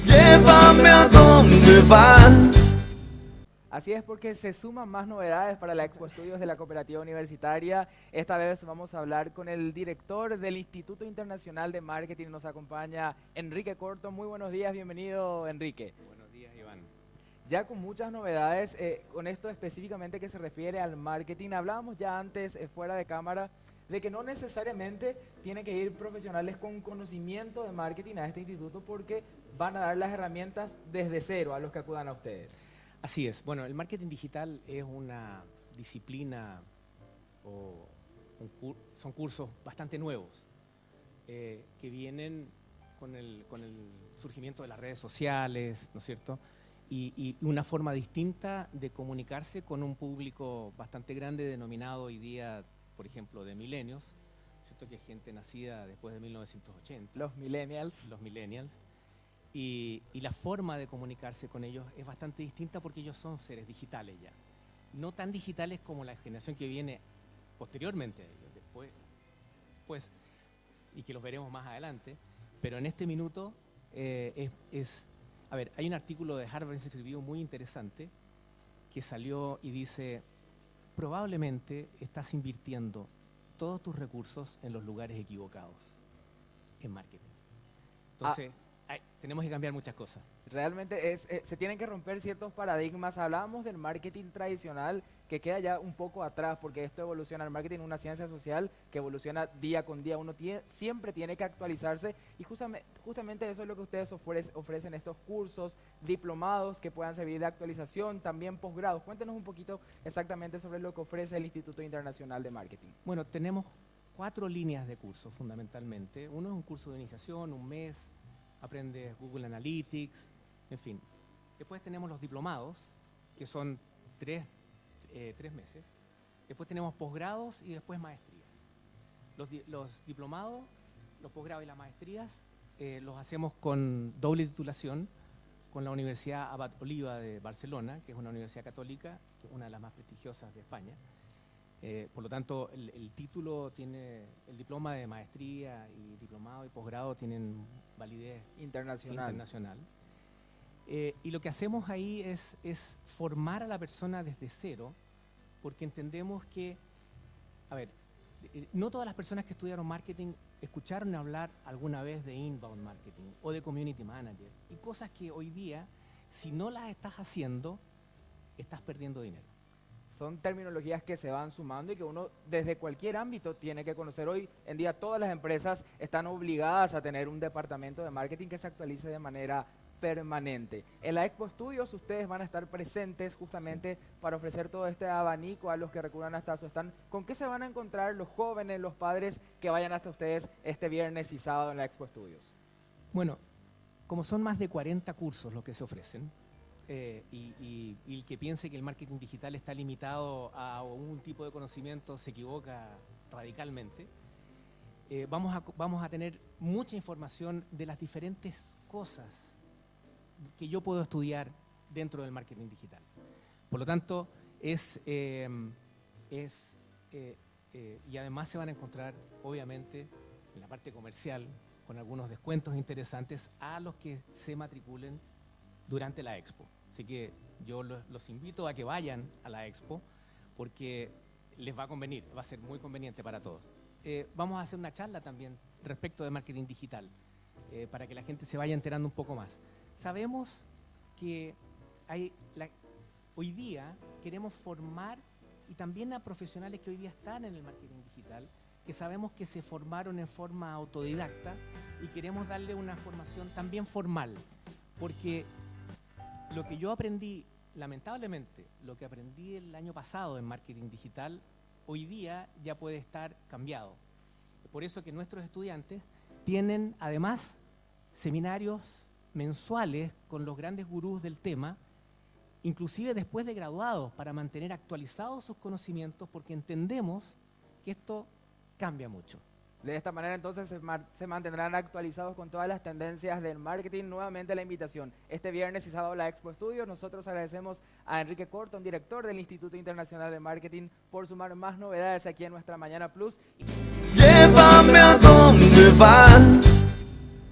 Llévame a donde vas. Así es, porque se suman más novedades para la Expo Estudios de la Cooperativa Universitaria. Esta vez vamos a hablar con el director del Instituto Internacional de Marketing. Nos acompaña Enrique Corto. Muy buenos días, bienvenido Enrique. Buenos días, Iván. Ya con muchas novedades, con esto específicamente que se refiere al marketing. Hablábamos ya antes, fuera de cámara, de que no necesariamente tienen que ir profesionales con conocimiento de marketing a este instituto porque van a dar las herramientas desde cero a los que acudan a ustedes. Así es. Bueno, el marketing digital es una disciplina son cursos bastante nuevos que vienen con el surgimiento de las redes sociales, ¿no es cierto? Y una forma distinta de comunicarse con un público bastante grande denominado hoy día, por ejemplo, de millennials, ¿cierto? Que es gente nacida después de 1980. Los millennials. Los millennials. Y la forma de comunicarse con ellos es bastante distinta porque ellos son seres digitales ya. No tan digitales como la generación que viene posteriormente a ellos, después, y que los veremos más adelante. Pero en este minuto a ver, hay un artículo de Harvard Business Review muy interesante que salió y dice: probablemente estás invirtiendo todos tus recursos en los lugares equivocados en marketing. Entonces, tenemos que cambiar muchas cosas. Realmente se tienen que romper ciertos paradigmas. Hablábamos del marketing tradicional que queda ya un poco atrás porque esto evoluciona. El marketing es una ciencia social que evoluciona día con día. Uno siempre tiene que actualizarse y justamente eso es lo que ustedes ofrecen estos cursos, diplomados que puedan servir de actualización, también posgrados. Cuéntenos un poquito exactamente sobre lo que ofrece el Instituto Internacional de Marketing. Bueno, tenemos 4 líneas de cursos fundamentalmente. Uno es un curso de iniciación, un mes, aprendes Google Analytics, en fin. Después tenemos los diplomados, que son 3 meses. Después tenemos posgrados y después maestrías. Los diplomados, los posgrados y las maestrías los hacemos con doble titulación con la Universidad Abad Oliba de Barcelona, que es una universidad católica, que es una de las más prestigiosas de España. Por lo tanto, el título tiene, el diploma de maestría y diplomado y posgrado tienen validez internacional. Y lo que hacemos ahí es formar a la persona desde cero, porque entendemos que, a ver, no todas las personas que estudiaron marketing escucharon hablar alguna vez de inbound marketing o de community manager y cosas que hoy día, si no las estás haciendo, estás perdiendo dinero. Son terminologías que se van sumando y que uno desde cualquier ámbito tiene que conocer. Hoy en día todas las empresas están obligadas a tener un departamento de marketing que se actualice de manera permanente. En la Expo Estudios ustedes van a estar presentes justamente para ofrecer todo este abanico a los que recurran hasta su stand. ¿Con qué se van a encontrar los jóvenes, los padres que vayan hasta ustedes este viernes y sábado en la Expo Estudios? Bueno, como son más de 40 cursos los que se ofrecen, y el que piense que el marketing digital está limitado a un tipo de conocimiento se equivoca radicalmente. Vamos a tener mucha información de las diferentes cosas que yo puedo estudiar dentro del marketing digital. Por lo tanto, y además se van a encontrar, obviamente, en la parte comercial, con algunos descuentos interesantes a los que se matriculen durante la Expo. Así que yo los invito a que vayan a la Expo porque les va a convenir, va a ser muy conveniente para todos. Vamos a hacer una charla también respecto de marketing digital para que la gente se vaya enterando un poco más. Sabemos que hoy día queremos formar y también a profesionales que hoy día están en el marketing digital, que sabemos que se formaron en forma autodidacta y queremos darle una formación también formal, porque lo que yo aprendí, lamentablemente, lo que aprendí el año pasado en marketing digital, hoy día ya puede estar cambiado. Por eso que nuestros estudiantes tienen además seminarios mensuales con los grandes gurús del tema, inclusive después de graduados, para mantener actualizados sus conocimientos, porque entendemos que esto cambia mucho. De esta manera entonces se mantendrán actualizados con todas las tendencias del marketing. Nuevamente la invitación, este viernes y sábado la Expo Estudios. Nosotros agradecemos a Enrique Corton, director del Instituto Internacional de Marketing, por sumar más novedades aquí en nuestra Mañana Plus. Llévame a donde vas.